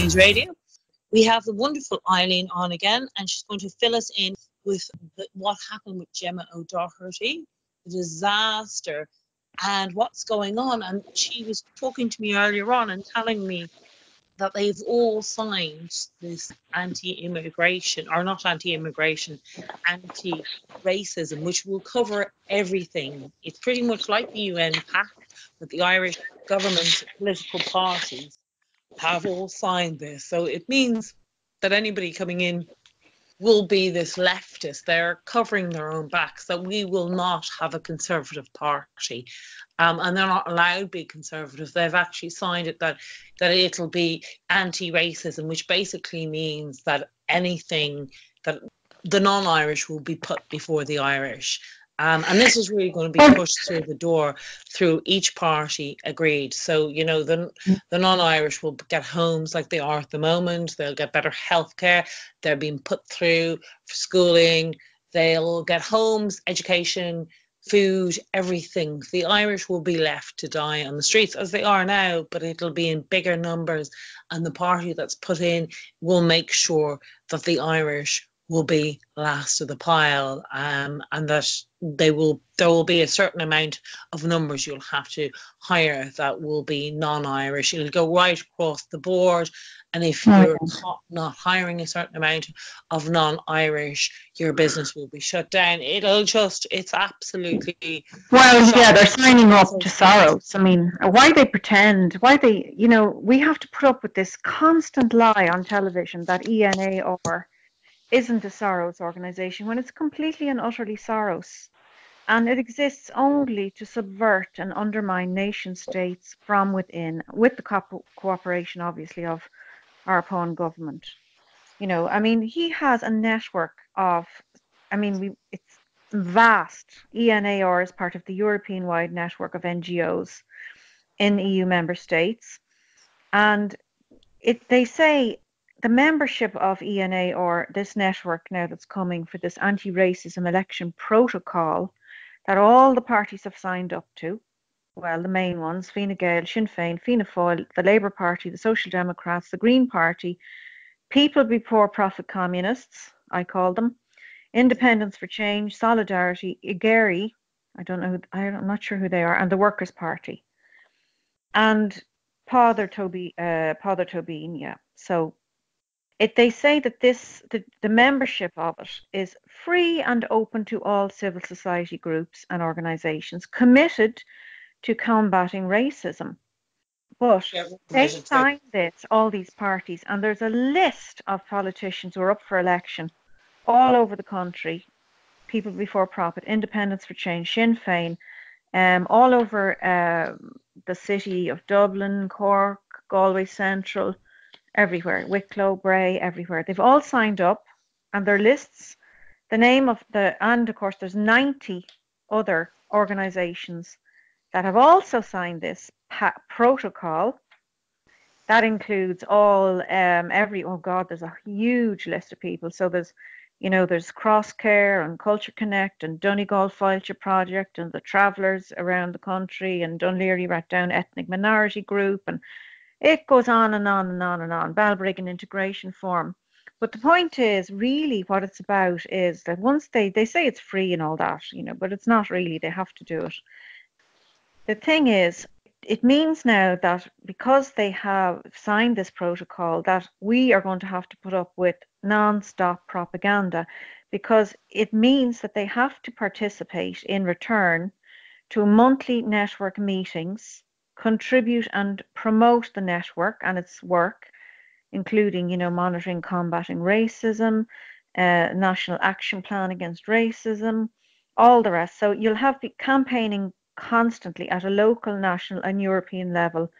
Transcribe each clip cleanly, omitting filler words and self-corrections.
News Radio. We have the wonderful Eileen on again, and she's going to fill us in with what happened with Gemma O'Doherty, the disaster, and what's going on. And she was talking to me earlier on and telling me that they've all signed this anti-immigration, or not anti-immigration, anti-racism, which will cover everything. It's pretty much like the UN Pact, but the Irish government, political parties have all signed this. So it means that anybody coming in will be this leftist. They're covering their own backs, that we will not have a Conservative party. And they're not allowed to be Conservative. They've actually signed it that it'll be anti-racism, which basically means that anything that the non-Irish will be put before the Irish. And this is really going to be pushed through the door through each party agreed. So, you know, the non-Irish will get homes like they are at the moment. They'll get better healthcare. They're being put through for schooling. They'll get homes, education, food, everything. The Irish will be left to die on the streets as they are now, but it'll be in bigger numbers. And the party that's put in will make sure that the Irish will be last of the pile, and that there will be a certain amount of numbers you'll have to hire that will be non-Irish. It'll go right across the board, and if you're not hiring a certain amount of non-Irish, your business will be shut down. It's absolutely shocking. Yeah, they're signing up to Soros. I mean, why they pretend, we have to put up with this constant lie on television that ENAR isn't a Soros organisation when it's completely and utterly Soros, and it exists only to subvert and undermine nation states from within, with the cooperation, obviously, of our own government. He has a network of, it's vast. ENAR is part of the European-wide network of NGOs in EU member states, and they say the membership of ENA, or this network now that's coming for this anti-racism election protocol that all the parties have signed up to, well, the main ones, Fine Gael, Sinn Féin, Fianna Fáil, the Labour Party, the Social Democrats, the Green Party, People Before Profit Communists, I call them, Independence for Change, Solidarity, Igeri, I'm not sure who they are, and the Workers' Party. And Father Tobin, yeah. So they say that the membership of it is free and open to all civil society groups and organisations committed to combating racism. But they signed this, all these parties, and there's a list of politicians who are up for election all over the country. People Before Profit, Independence for Change, Sinn Féin, all over the city of Dublin, Cork, Galway Central, everywhere, Wicklow, Bray, everywhere. They've all signed up, and their lists, and of course there's 90 other organisations that have also signed this protocol. That includes all, there's a huge list of people. So there's Crosscare and Culture Connect and Donegal Fáilte Project and the Travellers around the country and Dún Laoghaire Rathdown Ethnic Minority Group, and it goes on and on and on and on. Balbriggan Integration Forum. But the point is, really, what it's about is that once they say it's free and all that, but it's not really. They have to do it. The thing is, it means now that because they have signed this protocol, that we are going to have to put up with non-stop propaganda, because it means that they have to participate in return to monthly network meetings, contribute and promote the network and its work, including, monitoring, combating racism, national action plan against racism, all the rest. So you'll have campaigning constantly at a local, national and European level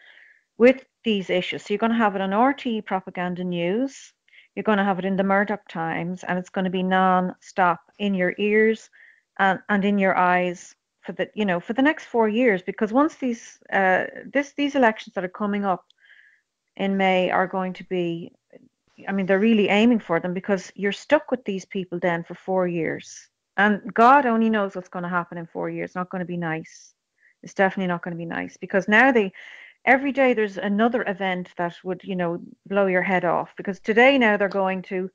with these issues. So you're going to have it on RTE Propaganda News, you're going to have it in the Murdoch Times, and it's going to be non-stop in your ears and in your eyes for the next 4 years, because once these elections that are coming up in May are going to be, they're really aiming for them, because you're stuck with these people then for 4 years, and God only knows what's going to happen in 4 years. It's not going to be nice. It's definitely not going to be nice, because now every day there's another event that would, blow your head off. Because today now they're going to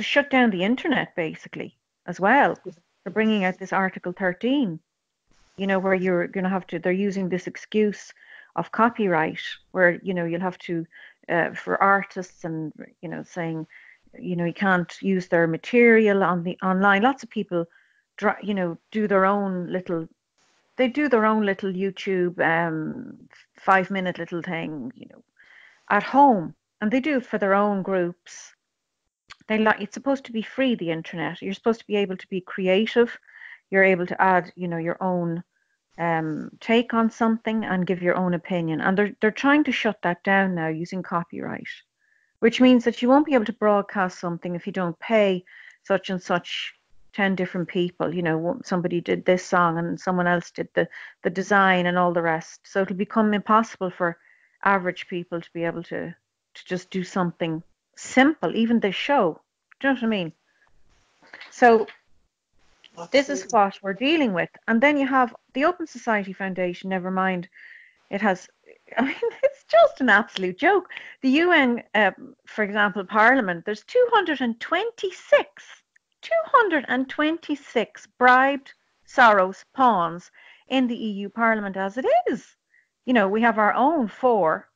shut down the internet basically as well. They're bringing out this Article 13, where you're going to have to, they're using this excuse of copyright, where, you'll have to, for artists and, saying, you can't use their material on the online. Lots of people, do their own little, YouTube 5-minute little thing, at home, and they do it for their own groups. It's supposed to be free, the internet. You're supposed to be able to be creative. You're able to add, your own take on something and give your own opinion. And they're trying to shut that down now using copyright, which means that you won't be able to broadcast something if you don't pay such and such 10 different people. Somebody did this song and someone else did the design and all the rest. So it'll become impossible for average people to be able to just do something simple, even this show. Do you know what I mean? So this is what we're dealing with. And then you have the Open Society Foundation, never mind. It's just an absolute joke. The UN, for example, Parliament, there's 226 bribed Soros pawns in the EU Parliament as it is. We have our own 4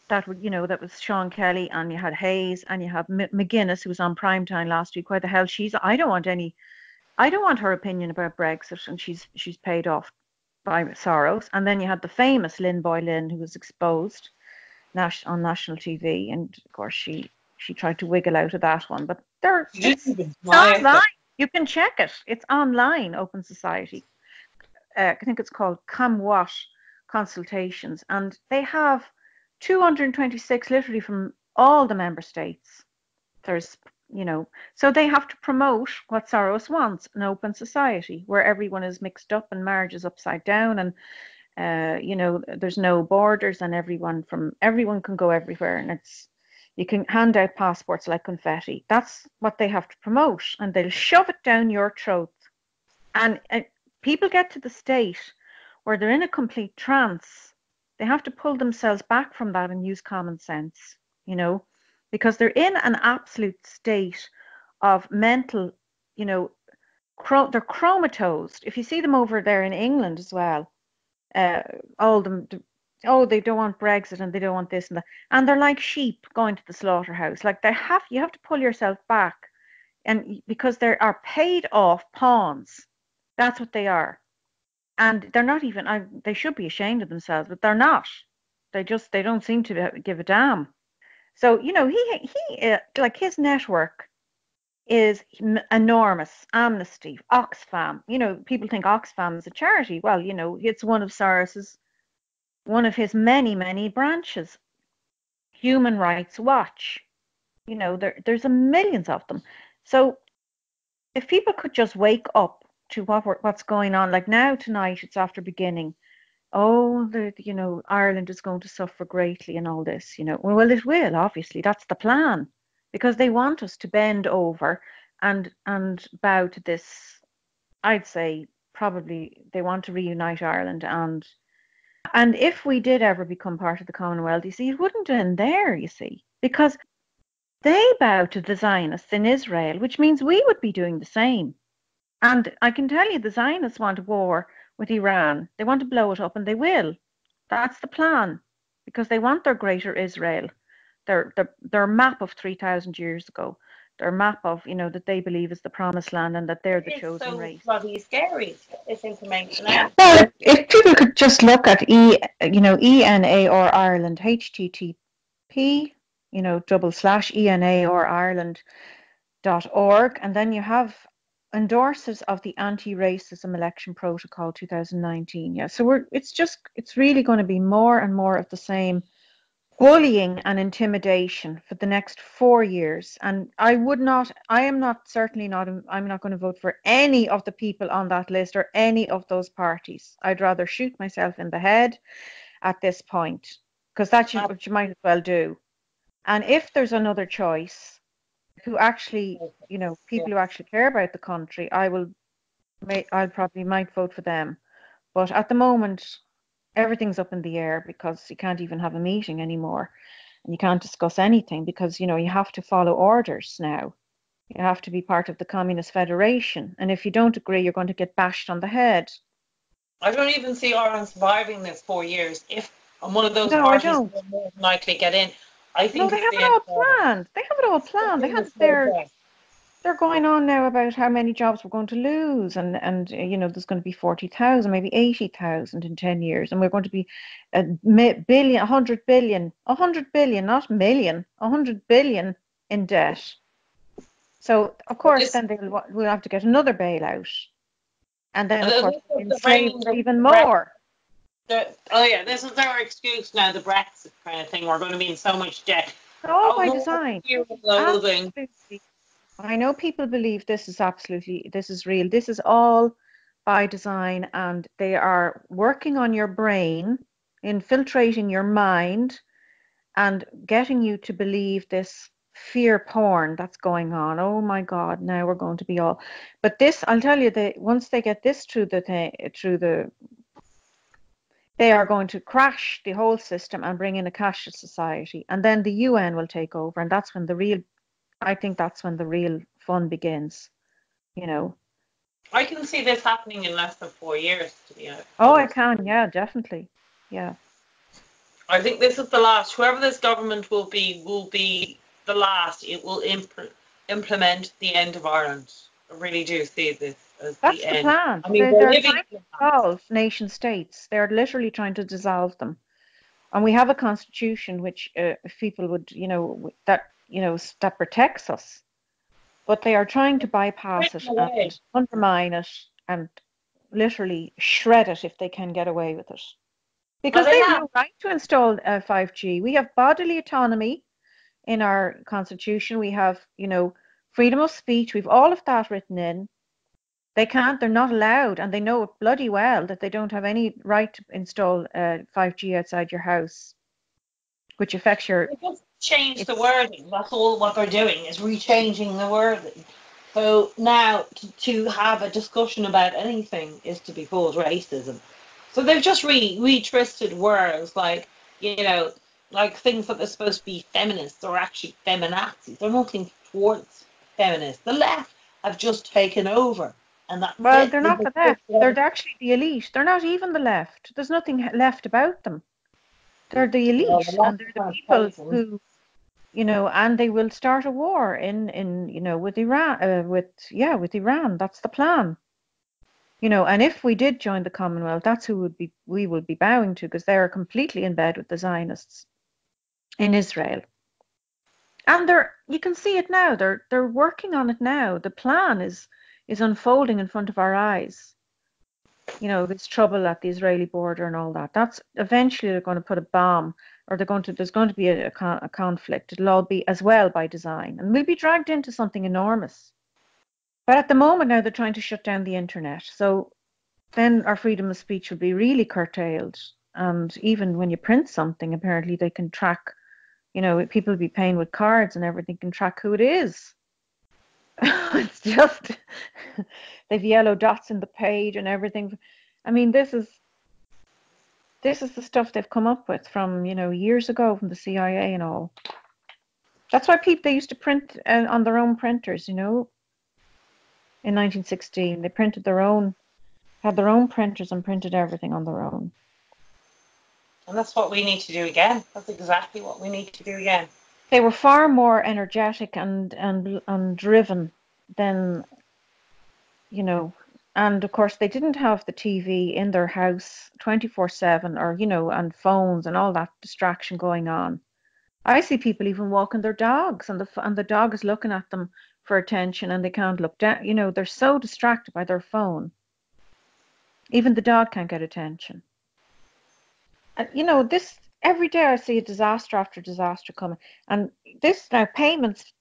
that was Sean Kelly, and you had Hayes, and you have McGuinness, who was on primetime last week. Why the hell I don't want her opinion about Brexit, and she's paid off by Soros. And then you had the famous Lynn Boylan, who was exposed on national TV, and of course she tried to wiggle out of that one. But it's online. You can check it. It's online. Open Society. I think it's called Come What Consultations, and they have 226 literally from all the member states. There's so they have to promote what Soros wants, an open society where everyone is mixed up and marriage is upside down, and there's no borders, and everyone can go everywhere, and you can hand out passports like confetti. That's what they have to promote, and they'll shove it down your throat. And people get to the state where they're in a complete trance. They have to pull themselves back from that and use common sense, because they're in an absolute state of mental, they're chromatosed. If you see them over there in England as well, all them, they don't want Brexit and they don't want this and that, and they're like sheep going to the slaughterhouse. Like you have to pull yourself back, and because they are paid off pawns. That's what they are. And they're not even, they should be ashamed of themselves, but they're not. They don't seem to give a damn. So, he like his network is enormous. Amnesty, Oxfam. People think Oxfam is a charity. Well, it's one of his many, many branches. Human Rights Watch. There's millions of them. So if people could just wake up to what's going on, like now tonight, it's after beginning. Oh, Ireland is going to suffer greatly and all this, Well, it will, obviously. That's the plan, because they want us to bend over and bow to this. I'd say probably they want to reunite Ireland, and if we did ever become part of the Commonwealth, you see, it wouldn't end there, you see, because they bow to the Zionists in Israel, which means we would be doing the same. And I can tell you, the Zionists want a war with Iran. They want to blow it up, and they will. That's the plan, because they want their greater Israel, their map of 3,000 years ago, their map of, that they believe is the promised land and that they're the chosen race. It's so bloody scary, this information. Well, if people could just look at ENAR Ireland, HTTP, /ENAORIreland.org, and then you have endorsers of the Anti-Racism Election Protocol 2019. Yeah, so it's really going to be more and more of the same bullying and intimidation for the next 4 years. And I'm not going to vote for any of the people on that list or any of those parties. I'd rather shoot myself in the head at this point, because that's what you might as well do. And if there's another choice, who actually, people who actually care about the country, I probably might vote for them. But at the moment, everything's up in the air because you can't even have a meeting anymore, and you can't discuss anything because, you know, you have to follow orders now. You have to be part of the Communist Federation, and if you don't agree, you're going to get bashed on the head. I don't even see Ireland surviving this 4 years. If one of those No, I parties don't. will more than likely get in, I No, think they it's have the it end all of Ireland. planned. They have it all planned. They Something had that's no their best. they're going on now about how many jobs we're going to lose, and you know, there's going to be 40,000, maybe 80,000 in 10 years, and we're going to be billion, 100 billion, not million, 100 billion in debt. So of But course, this, then we'll have to get another bailout, and then of course this we'll is the enslave bringing us the even Brexit. more. Oh yeah, this is their excuse now. The Brexit kind of thing. We're going to be in so much debt. All Oh by no, design. fear and loathing. Absolutely. I know people believe this is real. This is all by design, and they are working on your brain, infiltrating your mind, and getting you to believe this fear porn that's going on. Oh my God, now we're going to be all. But this, I'll tell you, that once they get this through the thing, they are going to crash the whole system and bring in a cashless society, and then the UN will take over, and that's when the real, I think that's when the real fun begins. You know. I can see this happening in less than 4 years. To be Oh, I honest, can. Yeah, definitely. Yeah. I think this is the last. Whoever this government will be the last. It will implement the end of Ireland. I really do see this as the That's the end. plan. I mean, They're, we're they're living trying in to that. dissolve nation states. They're literally trying to dissolve them. And we have a constitution which, if people would, you know, that protects us. But they are trying to bypass it Written away. and undermine it and literally shred it if they can get away with it. Well, Because they they have have. no right to install 5G. We have bodily autonomy in our constitution. We have, you know, freedom of speech. We've all of that written in. They can't, they're not allowed, and they know it bloody well that they don't have any right to install 5G outside your house, which affects your, They just change the it's, wording. That's all what they're doing is rechanging the wording. So now to have a discussion about anything is to be called racism. So they've just retwisted words like, you know, like things that are supposed to be feminists are actually feminazis. They're nothing towards feminists. The left have just taken over, and that's well, it. they're They not the just left. They're actually the elite. They're not even the left. There's nothing left about them. They're the well, the elite, and left they're the are people Satan. who, you know, and they will start a war you know, with Iran, with Iran. That's the plan. You know, and if we did join the Commonwealth, that's who we would be bowing to, because they're completely in bed with the Zionists in Israel. And you can see it now. They're working on it now. The plan is unfolding in front of our eyes. You know, this trouble at the Israeli border and all that. That's eventually they're going to put a bomb, or there's going to be a conflict. It'll all be as well by design, and we'll be dragged into something enormous. But at the moment now, they're trying to shut down the internet. So then our freedom of speech will be really curtailed. And even when you print something, apparently they can track, you know, people will be paying with cards and everything can track who it is. It's just, they've yellow dots in the page and everything. I mean, this is the stuff they've come up with from, you know, years ago from the CIA and all. That's why they used to print on their own printers, you know. In 1916, they had their own printers and printed everything on their own. And that's what we need to do again. That's exactly what we need to do again. They were far more energetic and driven than, you know, and of course they didn't have the TV in their house 24/7, or, you know, and phones and all that distraction going on. I see people even walking their dogs, and the dog is looking at them for attention, and they can't look down. You know, they're so distracted by their phone. Even the dog can't get attention. And you know, this every day I see a disaster after disaster coming. And this now, payments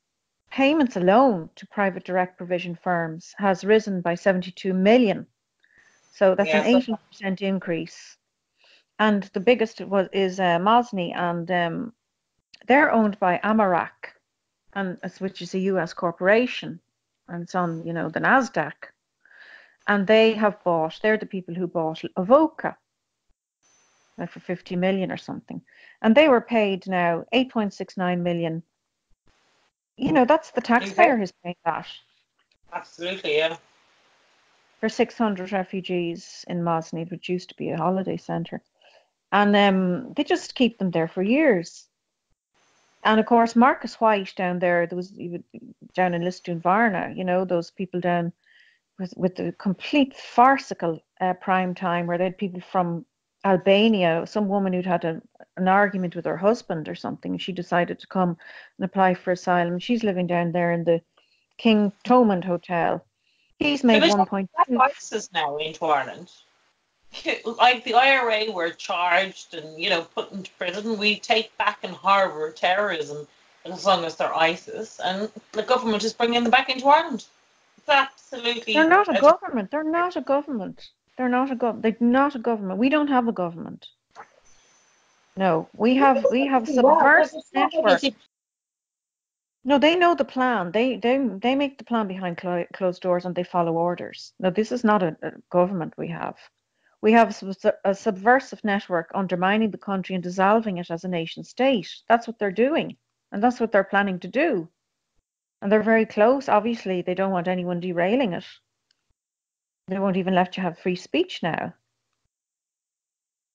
alone to private direct provision firms has risen by 72 million. So that's an Yeah, so 18% increase. And the biggest is Mosney, and they're owned by Amarak, and which is a US corporation, and it's on, you know, the Nasdaq. And they're the people who bought Avoca. like for 50 million or something. And they were paid now 8.69 million. You know, that's the taxpayer Okay. who's paying that Absolutely, yeah. for 600 refugees in Mosney, which used to be a holiday centre. And they just keep them there for years. And of course, Marcus White down there was down in Lisdoonvarna, you know, those people down with the complete farcical prime time where they had people from Albania, some woman who'd had an argument with her husband or something, and she decided to come and apply for asylum. She's living down there in the King Thomond Hotel. He's So made there's 1.2. ISIS now into Ireland. Like the IRA were charged and, put into prison. We take back and harbour terrorism as long as they're ISIS, and the government is bringing them back into Ireland. It's They're absolutely not a government. They're not a government. They're not a government. They're not a government. We don't have a government. No, we have well, because subversive it's not network. anything. No, they know the plan. They make the plan behind closed doors and they follow orders. No, this is not a government we have. We have a subversive network undermining the country and dissolving it as a nation state. That's what they're doing, and that's what they're planning to do. And they're very close. Obviously, they don't want anyone derailing it. They won't even let you have free speech now.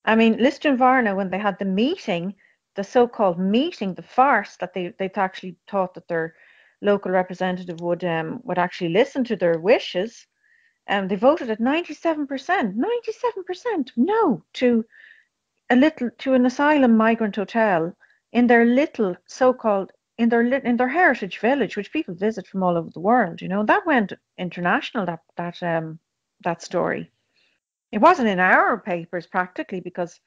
I mean, Lisdoonvarna, when they had the meeting, the so-called meeting, the farce that they actually thought that their local representative would actually listen to their wishes, they voted at 97%, 97% no to an asylum migrant hotel in their little so-called in their heritage village, which people visit from all over the world. You know, that went international. That story. It wasn't in our papers practically because,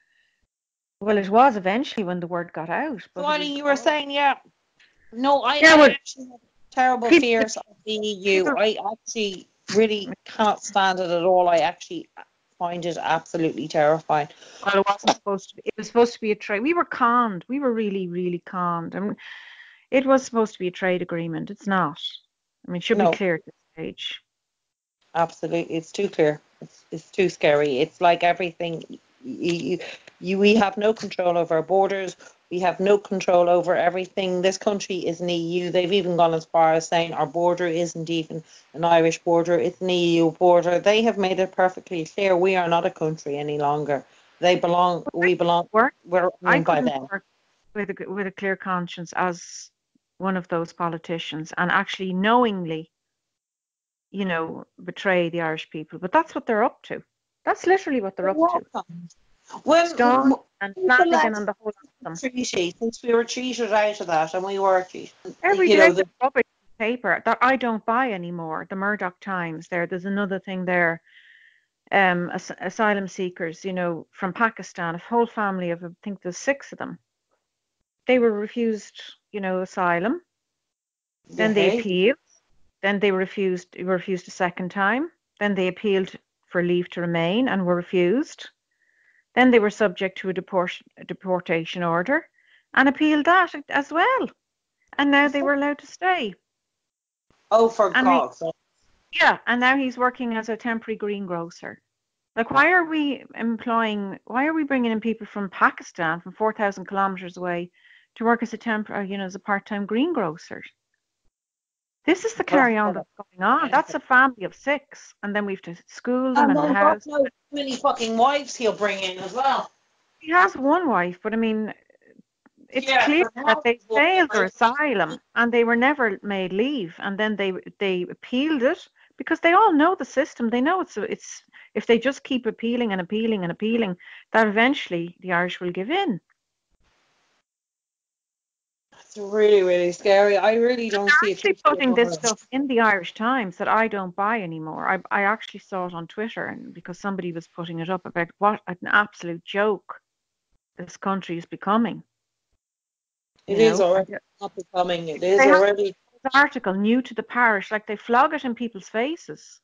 well, it was eventually when the word got out, So, but it Eileen, was you were saying, yeah. No, yeah. I Well, actually have terrible people, fears of the EU. people. I actually really cannot stand it at all. I actually find it absolutely terrifying. Well, it wasn't supposed to be. It was supposed to be a trade. We were conned. We were really, really conned. I mean, it was supposed to be a trade agreement. It's not. I mean, it should be No, clear at this stage. absolutely. It's too clear. It's too scary. It's like everything. We have no control over our borders. We have no control over everything. This country is an EU. They've even gone as far as saying our border isn't even an Irish border. It's an EU border. They have made it perfectly clear we are not a country any longer. They belong. But I We belong. couldn't work. We're I owned by couldn't them. work with a clear conscience as one of those politicians and actually knowingly, you know, betray the Irish people. But that's what they're up to. That's literally what they're up to. When Stone and the Flanagan last and the whole of them. treaty, since we were cheated out of that, and we were cheated, Every you day know, there's rubbish paper that I don't buy anymore. The Murdoch Times there's another thing there. Asylum seekers, you know, from Pakistan, a whole family of, I think there's 6 of them. They were refused, you know, asylum. Then they hey, appealed. Then they refused a second time. Then they appealed for leave to remain and were refused. Then they were subject to a deportation order and appealed that as well. And now they were allowed to stay. oh, for And God's sake. yeah, and now he's working as a temporary greengrocer. Like, why are we bringing in people from Pakistan, from 4,000 kilometers away, to work as a as a part-time greengrocer? This is the carry on that's going on. That's a family of 6, and then we have to school them And in the then God house. knows how many fucking wives he'll bring in as well. He has one wife, but I mean, it's Yeah, clear for that now, they well, failed their asylum and they were never made leave, and then they appealed it because they all know the system. They know it's if they just keep appealing and appealing and appealing, that eventually the Irish will give in. it's really, really scary. I really don't They're see a actually future with putting this Ireland. stuff in the Irish Times that I don't buy anymore. I actually saw it on Twitter, and because somebody was putting it up about what an absolute joke this country is becoming. It You is know, already not becoming. It is they have already. this article new to the parish, like they flog it in people's faces.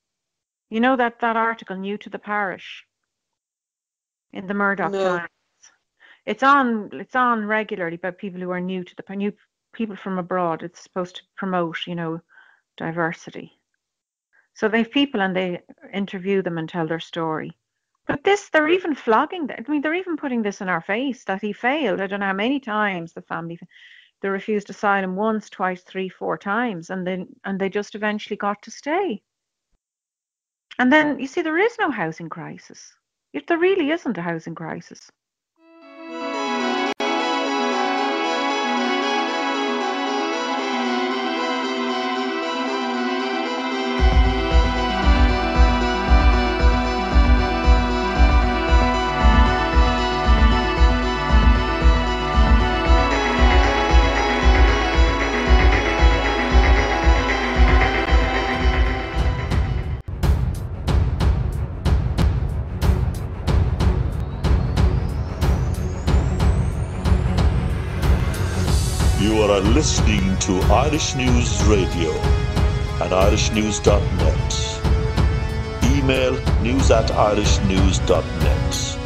You know that article new to the parish in the Murdoch No. Times. It's on regularly about people who are new to the new people from abroad. It's supposed to promote, you know, diversity. So they have people and they interview them and tell their story. But this, they're even flogging that. I mean, they're even putting this in our face that he failed. I don't know how many times the family, they refused asylum once, twice, three, four times, and they just eventually got to stay. And then you see, there is no housing crisis. If there really isn't a housing crisis. You are listening to Irish News Radio and irishnews.net. Email news@irishnews.net.